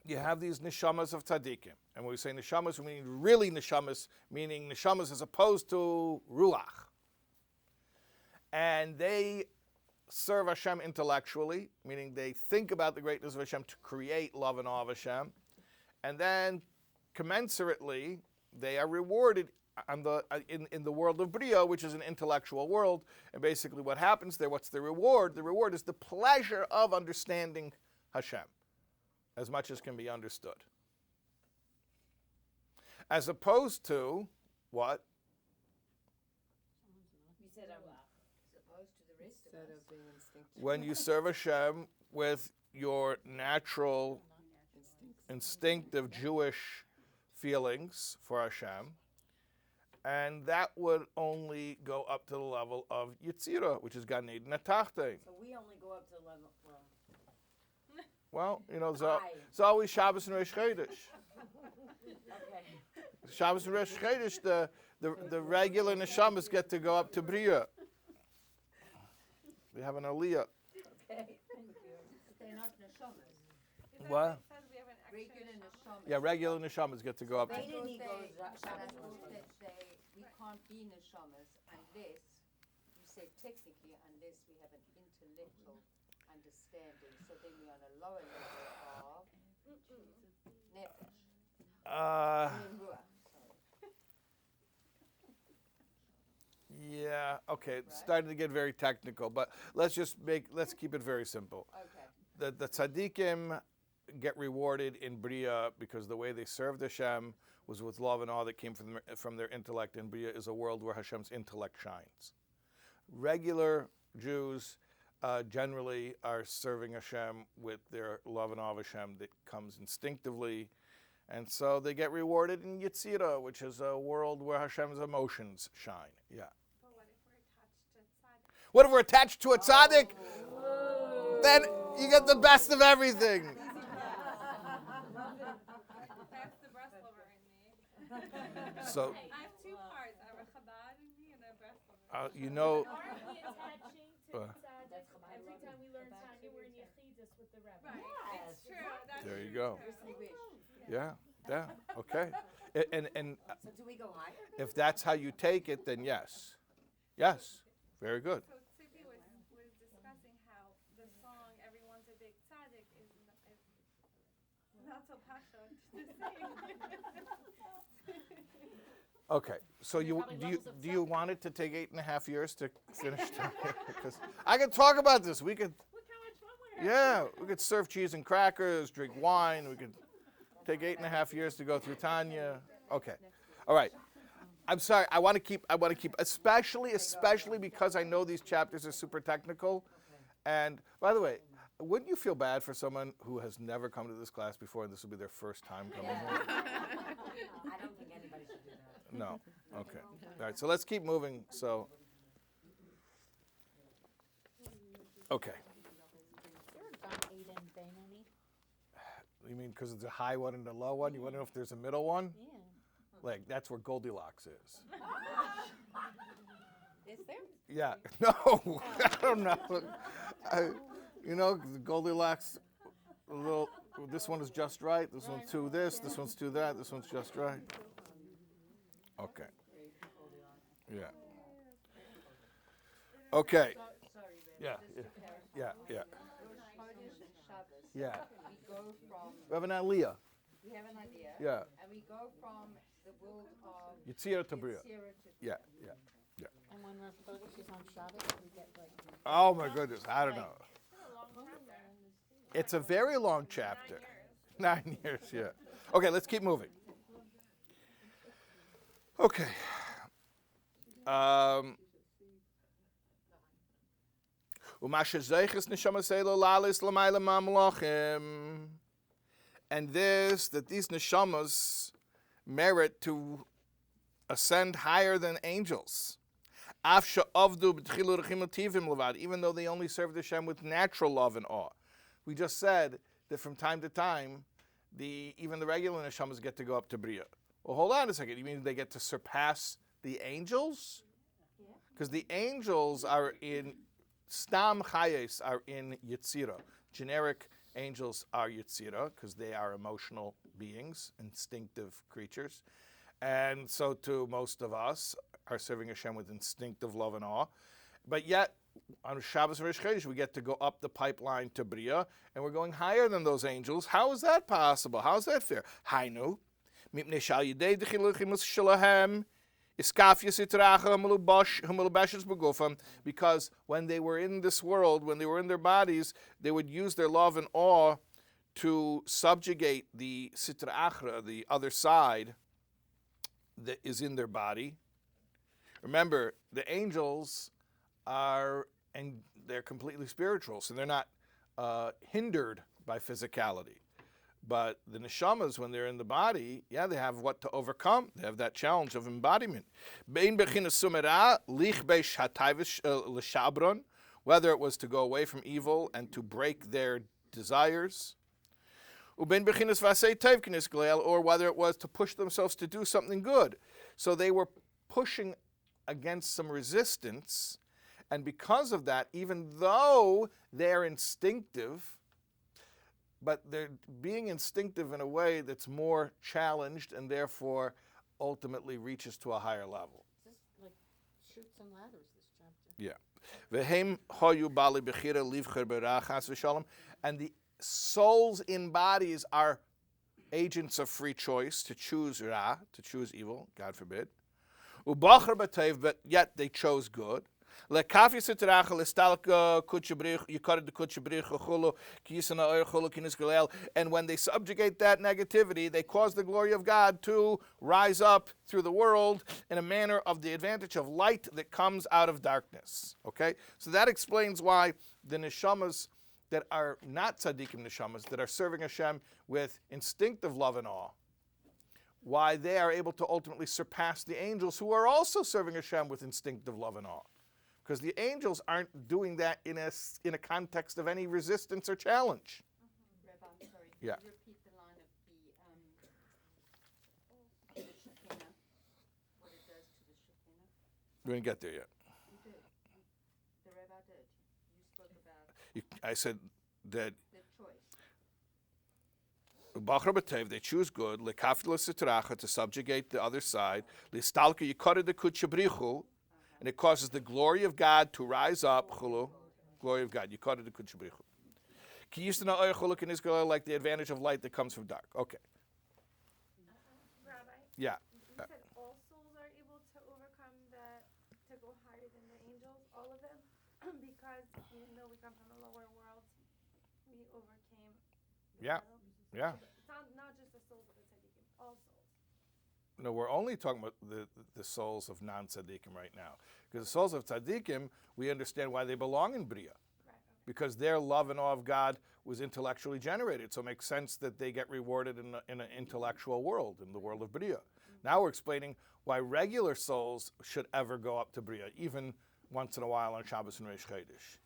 Speaker 1: you have these neshamas of tzaddikim. And when we say neshamas, we mean really neshamas, meaning neshamas as opposed to ruach. And they serve Hashem intellectually, meaning they think about the greatness of Hashem to create love and awe of Hashem. And then commensurately, they are rewarded in the world of Bria, which is an intellectual world. And basically what happens there, what's the reward? The reward is the pleasure of understanding Hashem, as much as can be understood. As opposed to what?
Speaker 6: You said opposed to the rest of us. Being instinctive.
Speaker 1: When you serve Hashem with your natural, instinctive Jewish feelings for Hashem, and that would only go up to the level of Yetzirah, which is Gan Eden Atachton.
Speaker 6: So we only go up to the level,
Speaker 1: Well, it's always Shabbos and Reish Chodesh.
Speaker 6: okay.
Speaker 1: Shabbos and Reish Chodesh, the regular neshamas get to go up to Bria. We have an aliyah.
Speaker 6: Okay, thank you.
Speaker 2: They're not neshamas.
Speaker 1: What?
Speaker 4: It says we have an
Speaker 6: regular neshamas.
Speaker 1: Yeah, regular neshamas get to go up.
Speaker 6: But I
Speaker 7: They didn't
Speaker 6: thought
Speaker 7: go
Speaker 6: they, but I thought that we can't be neshamas unless, you said technically, unless we have an intellectual understanding. So then we're on a lower level of nefesh. Ruach.
Speaker 1: Yeah, okay, it's starting to get very technical, but let's keep it very simple.
Speaker 6: Okay.
Speaker 1: The tzaddikim get rewarded in Bria because the way they served Hashem was with love and awe that came from their intellect, and Bria is a world where Hashem's intellect shines. Regular Jews generally are serving Hashem with their love and awe of Hashem that comes instinctively, and so they get rewarded in Yetzirah, which is a world where Hashem's emotions shine. Yeah.
Speaker 4: But what if we're attached to tzaddik?
Speaker 1: What if we're attached to a tzaddik? Then you get the best of everything.
Speaker 4: That's the Breslover in me.
Speaker 1: So,
Speaker 4: I have two parts. I have a Chabad in me and a Breslover.
Speaker 1: you know,
Speaker 3: Aren't we attaching to tzaddik? Every time we learn Tanya, we're in Yechidus with the Rebbe.
Speaker 4: Right. It's true. That's
Speaker 1: there you
Speaker 4: true.
Speaker 1: go. Yeah, okay. And
Speaker 7: So do we go higher?
Speaker 1: if that's how you take it, then yes. Yes, very good.
Speaker 4: So Tzippi was discussing how the song "Everyone's a Big Tzaddik" is not so passionate to sing.
Speaker 1: Okay, so
Speaker 5: Probably levels of
Speaker 1: do you want it to take 8.5 years to finish? Because I could talk about this. We could,
Speaker 3: Look how much fun we're having.
Speaker 1: yeah, we could serve cheese and crackers, drink wine. We could take 8.5 years to go through Tanya. Okay, all right. I'm sorry. I want to keep, especially because I know these chapters are super technical. And by the way, wouldn't you feel bad for someone who has never come to this class before and this will be their first time coming here?
Speaker 7: I don't think anybody should do that.
Speaker 1: No. Okay. All right. So let's keep moving. So. Okay.
Speaker 5: Is there a Gan Eden Benoni?
Speaker 1: You mean because it's a high one and a low one? You want to know if there's a middle one?
Speaker 5: Yeah.
Speaker 1: Like that's where Goldilocks is.
Speaker 6: Is there?
Speaker 1: Yeah. No. I don't know. You know, Goldilocks. A little. This one is just right. This one's too this. This one's too that. This one's just right. Okay. Yeah. Okay.
Speaker 6: Sorry, Rebbe.
Speaker 1: Yeah.
Speaker 6: Just to clarify.
Speaker 1: Yeah. Yeah.
Speaker 6: Rosh Chodesh and Shabbos.
Speaker 1: Yeah.
Speaker 6: We go from,
Speaker 1: We have an aliyah.
Speaker 6: we have an idea.
Speaker 1: Yeah.
Speaker 6: And we go from the world of
Speaker 1: Yetzirah to Bria.
Speaker 6: Yetzirah to
Speaker 1: Yeah. Yeah.
Speaker 5: And when Rosh Chodesh is on Shabbos, we get like.
Speaker 1: Oh my goodness. I don't know. It's a very long chapter. 9 years, yeah. Okay, let's keep moving. Okay. And this, that these neshamas merit to ascend higher than angels. Even though they only served Hashem with natural love and awe. We just said that from time to time, even the regular neshamas get to go up to Bria. Well, hold on a second. You mean they get to surpass the angels? Because the angels are in, Stam Chayes are in Yetzirah. Generic angels are Yetzirah because they are emotional beings, instinctive creatures. And so too, most of us are serving Hashem with instinctive love and awe. But yet, on Shabbos and Rosh Chodesh, we get to go up the pipeline to Bria, and we're going higher than those angels. How is that possible? How is that fair? Hainu, mipnei shal yidei dechiluchimus shalahem, iskafyas itracha hamulubashes begufam, because when they were in this world, when they were in their bodies, they would use their love and awe to subjugate the sitra achra, the other side that is in their body. Remember, the angels are, and they're completely spiritual, so they're not hindered by physicality. But the neshamas, when they're in the body, yeah, they have what to overcome. They have that challenge of embodiment. Whether it was to go away from evil and to break their desires, or whether it was to push themselves to do something good. So they were pushing against some resistance, and because of that, even though they're instinctive, but they're being instinctive in a way that's more challenged and therefore ultimately reaches to a higher level.
Speaker 5: This is like Chutes and Ladders, this chapter.
Speaker 1: Yeah. V'hem hoyu bali bechira livcher berach chas v'shalom. And the souls in bodies are agents of free choice to choose ra, to choose evil, God forbid. Ubachar b'teiv, but yet they chose good. Lekafi sitracha lestalka kutchabrich yikar de kutchabrich chulu kisana oir chulu kinis galel. And when they subjugate that negativity, they cause the glory of God to rise up through the world in a manner of the advantage of light that comes out of darkness. Okay, so that explains why the neshamas that are not tzaddikim neshamas, that are serving Hashem with instinctive love and awe, why they are able to ultimately surpass the angels who are also serving Hashem with instinctive love and awe. Because the angels aren't doing that in a context of any resistance or challenge.
Speaker 6: Rabbi, I'm sorry.
Speaker 1: Yeah.
Speaker 6: Can you repeat the line of the Shekinah? What it does to the Shekinah?
Speaker 1: We didn't get there yet.
Speaker 6: You did. The Rabbi did. You spoke about
Speaker 1: I said that
Speaker 6: the choice.
Speaker 1: Bachar b'tev, they choose good, lekafla sitracha, to subjugate the other side, listalka yikara de kutshabrichu, and it causes the glory of God to rise up, chulu, glory of God, yikara de kutshabrichu. Ki yisna oyer chuluk in Israel, like the advantage of light that comes from dark. Okay.
Speaker 3: Rabbi,
Speaker 1: Yeah.
Speaker 3: you said all souls are able to overcome to go higher than the angels, all of them? Because even though we come from a lower world, we overcame the
Speaker 1: Yeah.
Speaker 3: battle.
Speaker 1: Yeah.
Speaker 3: It's not just the souls of the tzaddikim, all souls.
Speaker 1: No, we're only talking about the souls of non-tzaddikim right now. Because the souls of tzaddikim, we understand why they belong in Bria.
Speaker 3: Right, okay.
Speaker 1: Because their love and awe of God was intellectually generated. So it makes sense that they get rewarded in an intellectual world, in the world of Bria. Now we're explaining why regular souls should ever go up to Bria, even once in a while on Shabbos and Reish Chodesh.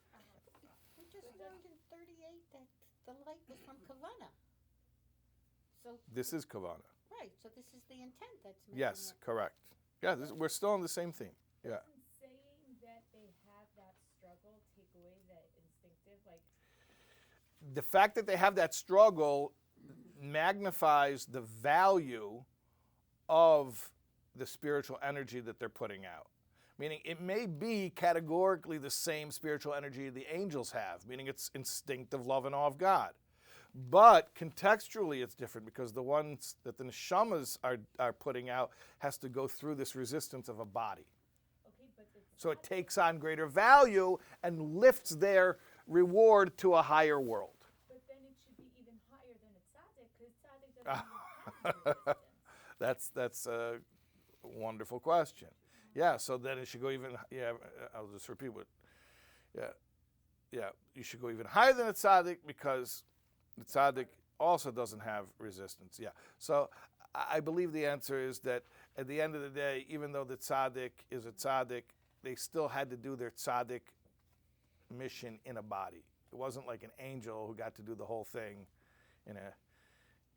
Speaker 5: We just learned in 38 that the light was from kavanah. So,
Speaker 1: This is kavanah.
Speaker 5: right, so this is the intent that's making
Speaker 1: Yes,
Speaker 5: it.
Speaker 1: correct. Yeah, we're still on the same theme. Yeah.
Speaker 3: Doesn't saying that they have that struggle take away that instinctive, like,
Speaker 1: The fact that they have that struggle magnifies the value of the spiritual energy that they're putting out. Meaning it may be categorically the same spiritual energy the angels have, meaning it's instinctive love and awe of God. But contextually it's different because the ones that the neshamas are putting out has to go through this resistance of a body.
Speaker 3: okay, but the
Speaker 1: So it takes on greater value and lifts their reward to a higher world.
Speaker 3: but then it should be even higher than a tzaddik, because tzaddik doesn't even have resistance.
Speaker 1: That's a wonderful question. Yeah, so then it should go even, I'll just repeat what, you should go even higher than a tzaddik because the tzaddik also doesn't have resistance. Yeah, so I believe the answer is that at the end of the day, even though the tzaddik is a tzaddik, they still had to do their tzaddik mission in a body. It wasn't like an angel who got to do the whole thing in a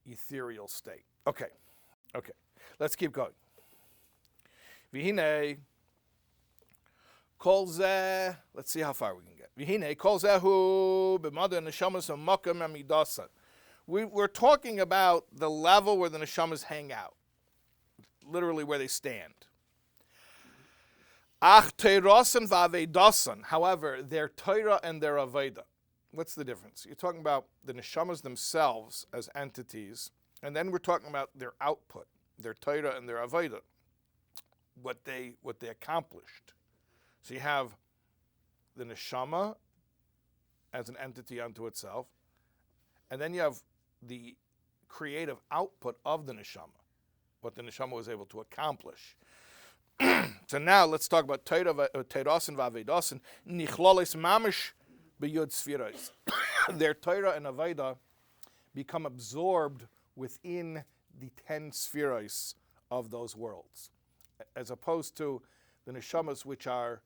Speaker 1: ethereal state. Okay, let's keep going. V'hinei kol zeh, let's see how far we can get. V'hinei kol zehu b'mada neshamas ha'makam ha'midasan. We're talking about the level where the neshamas hang out, literally where they stand. Ach teirasan v'avedasan, however, their Torah and their Aveda. What's the difference? You're talking about the neshamas themselves as entities, and then we're talking about their output, their Torah and their Aveda, what they accomplished. So you have the neshama as an entity unto itself, and then you have the creative output of the neshama, what the neshama was able to accomplish. So now let's talk about Teirasin v'Avedasin, Nichlolis mamish b'yud sfiros. Their Torah and Aveda become absorbed within the 10 spheros of those worlds, as opposed to the neshamas, which are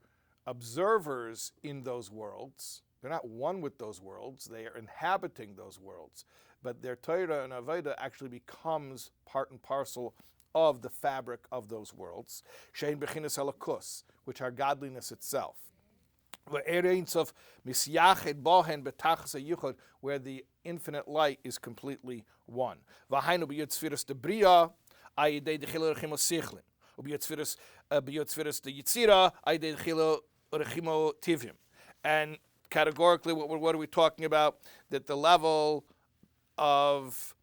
Speaker 1: observers in those worlds. They're not one with those worlds, they are inhabiting those worlds. But their Torah and Aveda actually becomes part and parcel of the fabric of those worlds. Shein bechinas halakus, which are godliness itself. where the infinite light is completely one. And categorically, what are we talking about? That the level of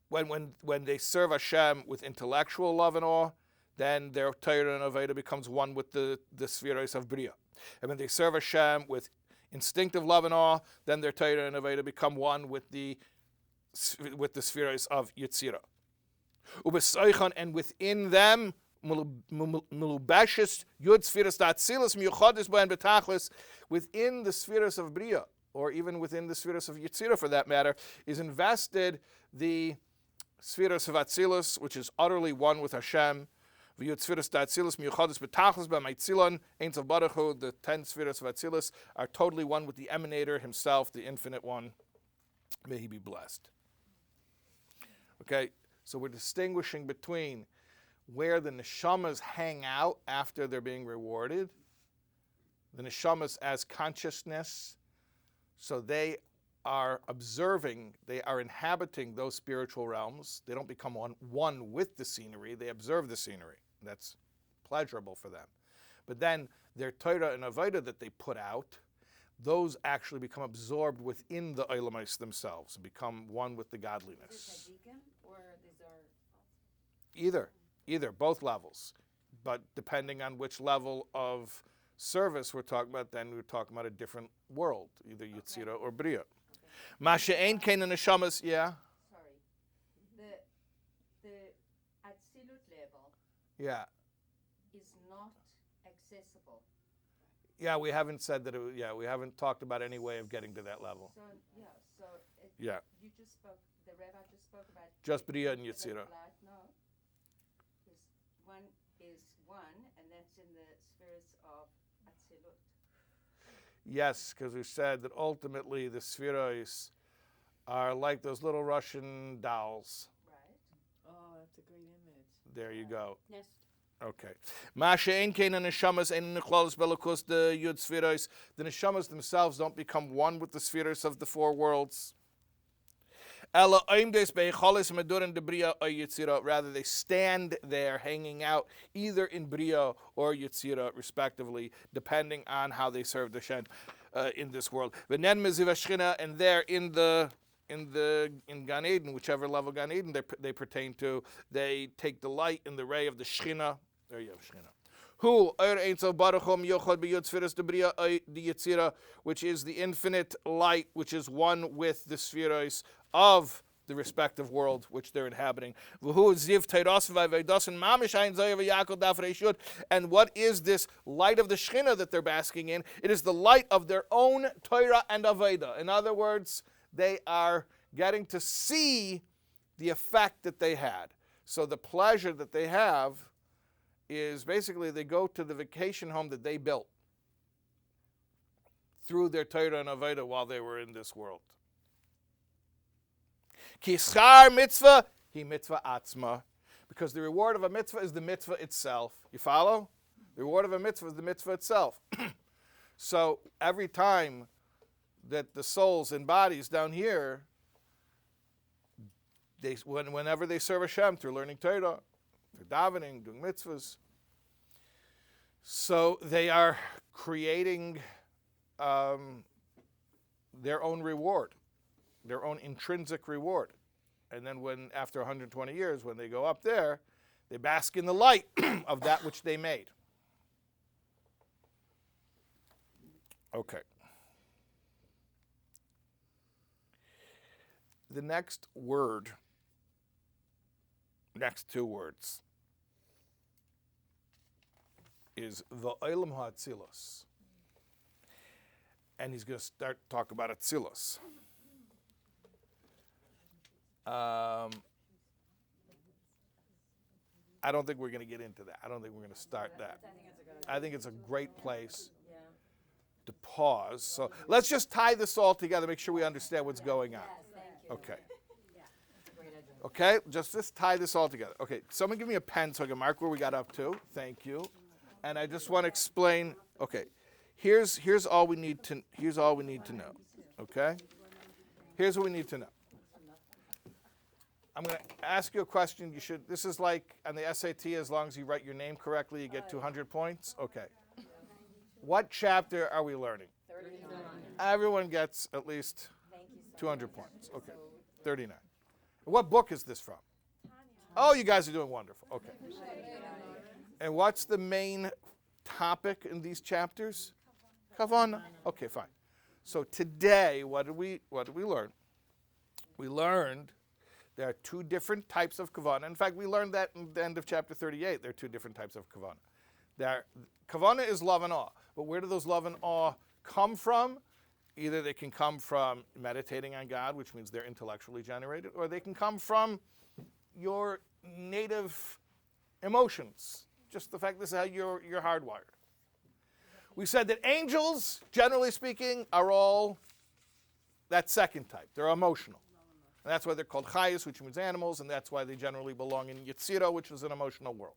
Speaker 1: when they serve Hashem with intellectual love and awe, then their Torah and Aveda becomes one with the spheres of Bria. And when they serve Hashem with instinctive love and awe, then their Torah and Aveda become one with the spheres of Yetzirah. And within them, within the spheres of Bria, or even within the spheres of Yetzirah for that matter, is invested the spheres of Atzilus, which is utterly one with Hashem. The 10 spheres of Atzilus are totally one with the Emanator himself, the Infinite One. May he be blessed. Okay, so we're distinguishing between where the neshamas hang out after they're being rewarded, the neshamas as consciousness, so they are observing, they are inhabiting those spiritual realms. They don't become one with the scenery, they observe the scenery. That's pleasurable for them. But then their Torah and Avodah that they put out, those actually become absorbed within the Olamais themselves, become one with the godliness. Either, both levels. But depending on which level of service we're talking about, then we're talking about a different world, either Yetzirah or Bria. Masha Ein Kain and Neshamas, yeah?
Speaker 6: Sorry. The Atzilut level
Speaker 1: Yeah.
Speaker 6: is not accessible.
Speaker 1: Yeah, we haven't said that, we haven't talked about any way of getting to that level.
Speaker 6: So,
Speaker 1: Yeah.
Speaker 6: you just spoke, the rabbi just spoke about...
Speaker 1: Just Bria and Yetzirah.
Speaker 6: No. One is one, and that's in the spheres of Atzilut.
Speaker 1: Yes, because we said that ultimately the spheres are like those little Russian dolls.
Speaker 6: Right.
Speaker 2: Oh, that's a great image.
Speaker 1: There you go.
Speaker 2: Nest.
Speaker 1: Okay. Masha ein kein neshamas ein nechlalos belakos the yud spheres. The neshamas themselves don't become one with the spheres of the four worlds. Rather, they stand there hanging out either in Bria or Yetzirah, respectively, depending on how they serve the Shem in this world. And there in Gan Eden, whichever level Gan Eden they pertain to, they take delight in the ray of the Shechina. There you have Shechina. Which is the infinite light, which is one with the spheres of the respective world which they're inhabiting. And what is this light of the Shechina that they're basking in? It is the light of their own Torah and Aveda. In other words, they are getting to see the effect that they had. So the pleasure that they have is basically they go to the vacation home that they built through their Torah and Aveda while they were in this world. Ki schar mitzvah, hi mitzvah atzma. Because the reward of a mitzvah is the mitzvah itself. You follow? The reward of a mitzvah is the mitzvah itself. So every time that the souls and bodies down here, whenever they serve Hashem through learning Torah, through davening, doing mitzvahs, so they are creating their own reward, their own intrinsic reward. And then after 120 years, when they go up there, they bask in the light of that which they made. Okay. The next two words, is V'olam ha'atzilos. And he's going to start to talk about Atzilus. I don't think we're going to get into that. I don't think we're going to start that. I think it's a great place to pause. So let's just tie this all together, make sure we understand what's going on. Okay. Okay, just tie this all together. Okay, someone give me a pen so I can mark where we got up to. Thank you. And I just want to explain. Okay, here's all we need to know. Okay, here's what we need to know. I'm going to ask you a question. You should. This is like on the SAT. As long as you write your name correctly, you get 200 points. Okay. What chapter are we learning?
Speaker 7: 39.
Speaker 1: Everyone gets at least
Speaker 7: Thank you so
Speaker 1: 200
Speaker 7: much.
Speaker 1: points. Okay, 39. What book is this from? Oh, you guys are doing wonderful. Okay. And what's the main topic in these chapters? Kavanah. Okay, fine. So today, what did we learn? We learned there are two different types of kavanah. In fact, we learned that in the end of chapter 38. There are two different types of kavanah. Kavanah is love and awe. But where do those love and awe come from? Either they can come from meditating on God, which means they're intellectually generated, or they can come from your native emotions. Just the fact this is how you're hardwired. We said that angels, generally speaking, are all that second type. They're emotional. And that's why they're called chayus, which means animals, and that's why they generally belong in Yetzirah, which is an emotional world.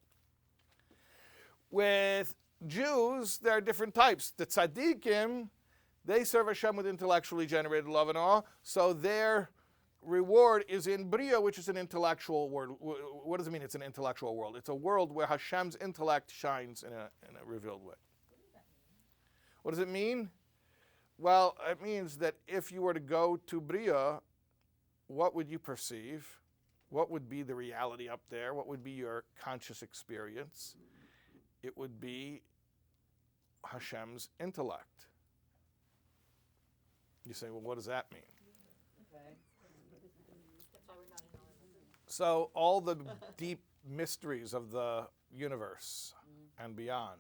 Speaker 1: With Jews, there are different types. The tzaddikim, they serve Hashem with intellectually generated love and awe, so their reward is in Bria, which is an intellectual world. What does it mean it's an intellectual world? It's a world where Hashem's intellect shines in a revealed way. What does it mean? Well, it means that if you were to go to Bria, what would you perceive? What would be the reality up there? What would be your conscious experience? It would be Hashem's intellect. You say, well, what does that mean? So all the deep mysteries of the universe and beyond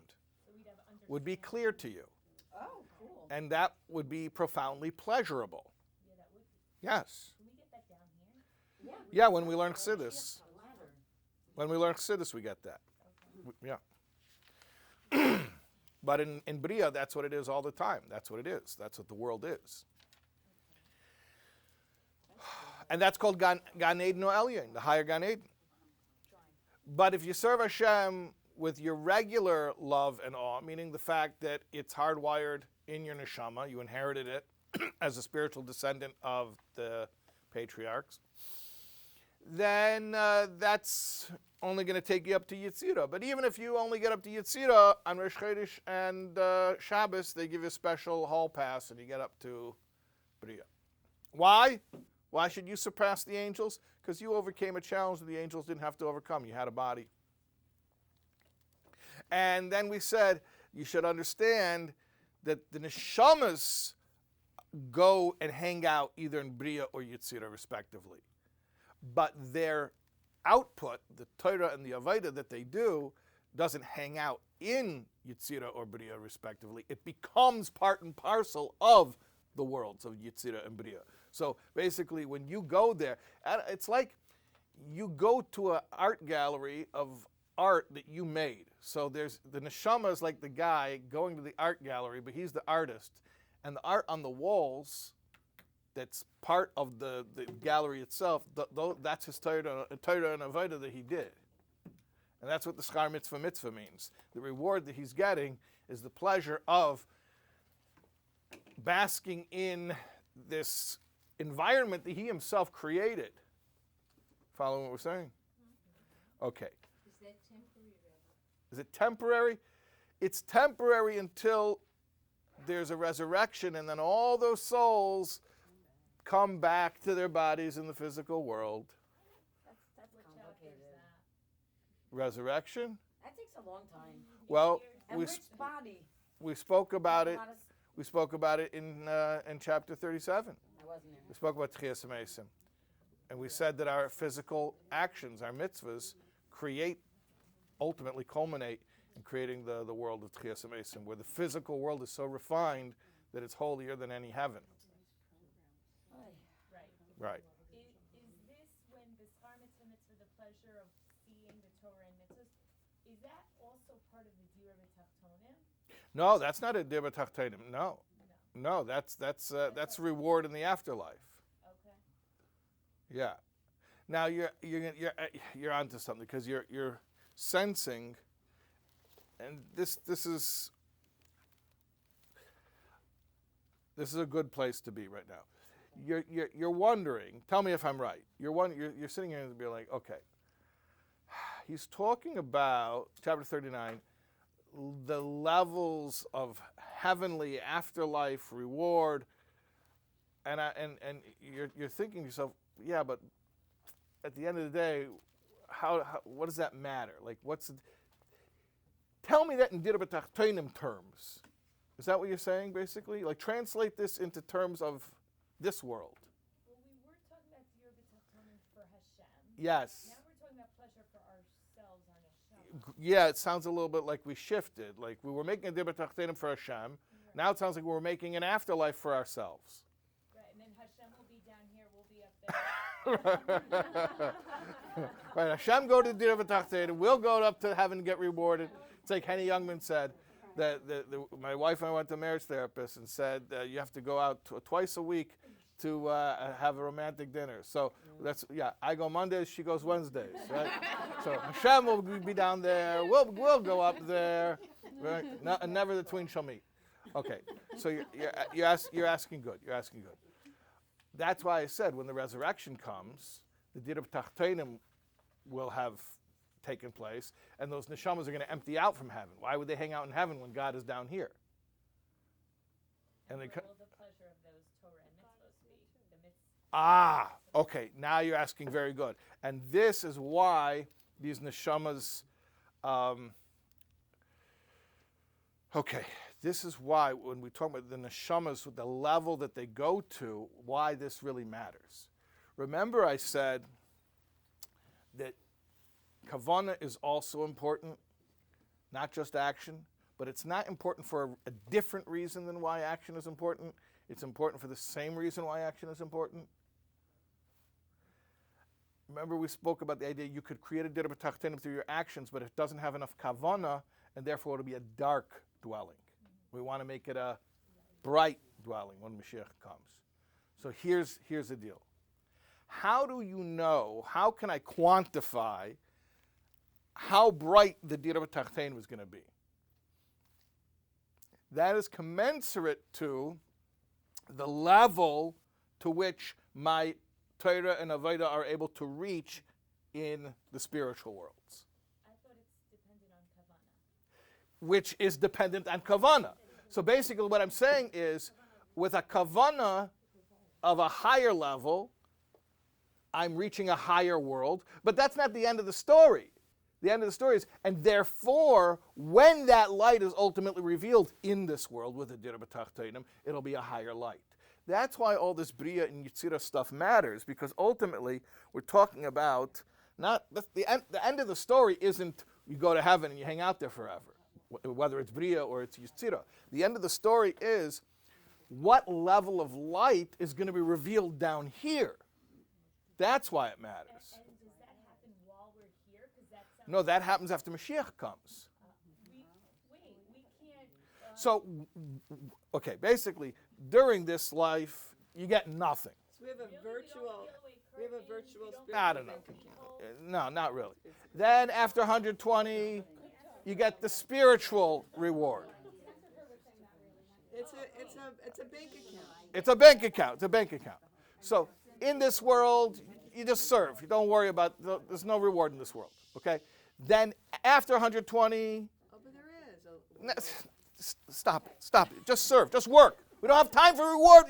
Speaker 1: would be clear to you.
Speaker 7: Oh, cool.
Speaker 1: And that would be profoundly pleasurable.
Speaker 8: Yeah, that would be.
Speaker 1: Yes.
Speaker 8: Can we get that down here?
Speaker 1: Yeah, when we learn Chassidus. When we learn Chassidus, we get that. Yeah. But in Bria, that's what it is all the time. That's what it is. That's what the world is. And that's called Gan Eden or Elyon, the higher Gan Eden. But if you serve Hashem with your regular love and awe, meaning the fact that it's hardwired in your neshama, you inherited it as a spiritual descendant of the patriarchs, then that's only going to take you up to Yetzirah. But even if you only get up to Yetzirah, on Rosh Chodesh and Shabbos, they give you a special hall pass and you get up to Bria. Why? Why should you surpass the angels? Because you overcame a challenge that the angels didn't have to overcome. You had a body. And then we said you should understand that the neshamas go and hang out either in Bria or Yetzirah respectively. But their output, the Torah and the Avodah that they do, doesn't hang out in Yetzirah or Bria respectively. It becomes part and parcel of the worlds of Yetzirah and Bria. So basically when you go there, it's like you go to an art gallery of art that you made. So there's the neshama is like the guy going to the art gallery, but he's the artist. And the art on the walls that's part of the gallery itself, that's his Torah and Avodah that he did. And that's what the Schar Mitzvah means. The reward that he's getting is the pleasure of basking in this environment that he himself created. Follow what we're saying? Okay.
Speaker 6: Is that temporary, Rabbi?
Speaker 1: Is it temporary? It's temporary until there's a resurrection, and then all those souls come back to their bodies in the physical world.
Speaker 7: That's complicated.
Speaker 1: Resurrection?
Speaker 7: That takes a long time.
Speaker 1: Well,
Speaker 7: And which body?
Speaker 1: we spoke about it.
Speaker 7: How does-
Speaker 1: We spoke about it in chapter 37.
Speaker 7: I wasn't
Speaker 1: We
Speaker 7: here.
Speaker 1: spoke about Tchias HaMeisim. And we said that our physical actions, our mitzvahs, ultimately culminate in creating the world of Tchias HaMeisim, where the physical world is so refined that it's holier than any heaven.
Speaker 8: Right.
Speaker 1: Right.
Speaker 8: Is this when the Schar Mitzvah, the pleasure of seeing the Torah and mitzvahs, is that also part of the Dira V'Tachtonim?
Speaker 1: No, that's not a Dibba Tachtonim. No, that's reward in the afterlife.
Speaker 8: Okay.
Speaker 1: Yeah. Now you're onto something because you're sensing and this is a good place to be right now. You're wondering. Tell me if I'm right. You're sitting here and be like, okay. He's talking about chapter 39, the levels of heavenly afterlife reward, and you're thinking to yourself, yeah, but at the end of the day, how what does that matter? Like, tell me that in Dirba Tachtonim terms. Is that what you're saying, basically? Like, translate this into terms of this world.
Speaker 8: Well, we were talking about Dirba Tachtonim for Hashem.
Speaker 1: Yes.
Speaker 8: Now we're talking about pleasure for ourselves on Hashem.
Speaker 1: Yeah, it sounds a little bit like we shifted. Like, we were making a Dirba Tachtonim for Hashem. Now it sounds like we're making an afterlife for ourselves.
Speaker 8: Right, and then Hashem will be down here, we'll be up there.
Speaker 1: Right, Hashem go to Dirba Tachtonim. We'll go up to heaven and get rewarded. It's like Henny Youngman said. That my wife and I went to a marriage therapist and said you have to go out twice a week to have a romantic dinner. So I go Mondays, she goes Wednesdays, right? So Hashem will be down there. We'll go up there, right? No, and never the tween shall meet. Okay, so you're asking good. You're asking good. That's why I said when the resurrection comes, the Dirba Tachtonim will have taken place, and those neshamas are going to empty out from heaven. Why would they hang out in heaven when God is down here? And
Speaker 8: Where will the pleasure of those Torah and mitzvahs be?
Speaker 1: Okay. Now you're asking very good, and this is why these neshamas. This is why when we talk about the neshamas, the level that they go to, why this really matters. Remember, I said that kavanah is also important, not just action, but it's not important for a different reason than why action is important. It's important for the same reason why action is important. Remember, we spoke about the idea you could create a Dirba Tachtonim through your actions, but it doesn't have enough kavanah, and therefore it'll be a dark dwelling. We want to make it a bright dwelling when Mashiach comes. So here's the deal. How do you know, how can I quantify how bright the Dirba Tachtonim is going to be? That is commensurate to the level to which my Torah and Avodah are able to reach in the spiritual worlds.
Speaker 8: I thought it's dependent on kavanah.
Speaker 1: Which is dependent on kavanah. So basically what I'm saying is, with a kavanah of a higher level, I'm reaching a higher world, but that's not the end of the story. The end of the story is, and therefore, when that light is ultimately revealed in this world with the Dirba Tachtonim, it'll be a higher light. That's why all this Bria and Yitzira stuff matters, because ultimately we're talking about not the end of the story isn't you go to heaven and you hang out there forever, whether it's Bria or it's Yitzira. The end of the story is what level of light is going to be revealed down here. That's why it matters.
Speaker 8: And does that happen while we're here? Because that sounds
Speaker 1: No, that happens after Mashiach comes.
Speaker 8: we can't.
Speaker 1: So, okay, basically, during this life, you get nothing.
Speaker 9: So we have a virtual spiritual
Speaker 1: I don't know.
Speaker 9: bank account.
Speaker 1: No, not really. Then after 120, you get the spiritual reward.
Speaker 9: It's a bank account.
Speaker 1: It's a bank account. It's a bank account. So in this world, you just serve. You don't worry about. There's no reward in this world. Okay. Then after 120,
Speaker 9: Oh, but there is.
Speaker 1: stop it. Just serve. Just work. We don't have time for reward.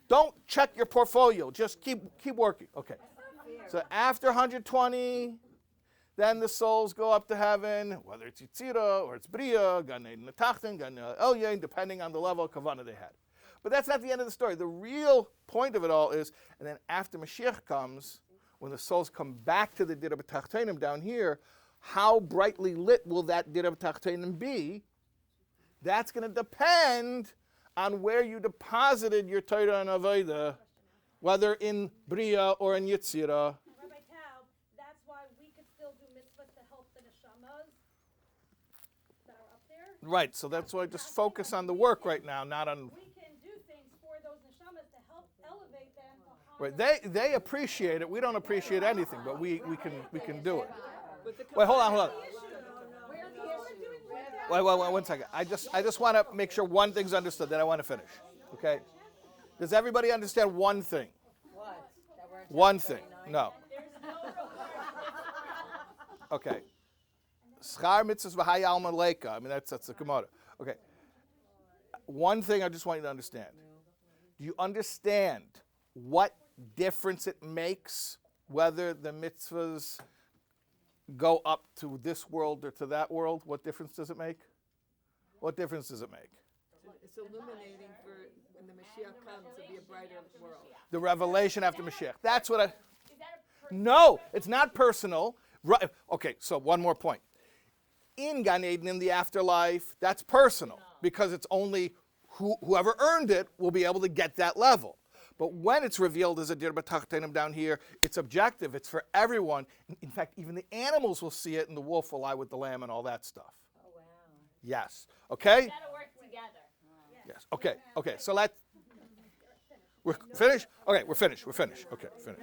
Speaker 1: Don't check your portfolio. Just keep working. Okay. So after 120, then the souls go up to heaven, whether it's Yitzira or it's Bria, Gan Eden Tachten, Gan Elyon, depending on the level of kavanah they had. But that's not the end of the story. The real point of it all is, and then after Mashiach comes, when the souls come back to the Dirba Tachtonim down here, how brightly lit will that Dirba Tachtonim be? That's going to depend on where you deposited your Torah and Avodah, whether in Bria or in Yitzira.
Speaker 4: Rabbi Taub, that's why we could still do mitzvahs to help the neshamas that are up there.
Speaker 1: Right, so that's why I just focus on the work right now, not on...
Speaker 4: We can do things for those neshamas to help elevate them to higher.
Speaker 1: Right, they appreciate it. We don't appreciate anything, but we can do it.
Speaker 9: But the
Speaker 1: Wait, hold on.
Speaker 9: We're
Speaker 4: We're doing
Speaker 1: Wait, 1 second. I just want to make sure one thing's understood, then I want to finish. Okay? Does everybody understand one thing?
Speaker 7: What? That we're in
Speaker 1: One
Speaker 7: chapter
Speaker 1: thing.
Speaker 7: 39?
Speaker 1: No. Okay. Schar mitzvahs v'hayal maleka. I mean, that's the Gemara. Okay. One thing I just want you to understand. Do you understand what difference it makes whether the mitzvahs go up to this world or to that world? What difference does it make? What difference does it make?
Speaker 9: It's illuminating for when the Mashiach comes to be a brighter world.
Speaker 1: The revelation after Mashiach. That's what I... No, it's not personal. Right. Okay, so one more point. In Gan Eden, in the afterlife, that's personal because it's only whoever earned it will be able to get that level. But when it's revealed as a dir b'tachtenim down here, it's objective. It's for everyone. In fact, even the animals will see it, and the wolf will lie with the lamb and all that stuff.
Speaker 7: Oh, wow.
Speaker 1: Yes. Okay?
Speaker 8: We gotta work together.
Speaker 1: Yes. Okay. Okay. So we're finished? Okay, we're finished. Okay, finished.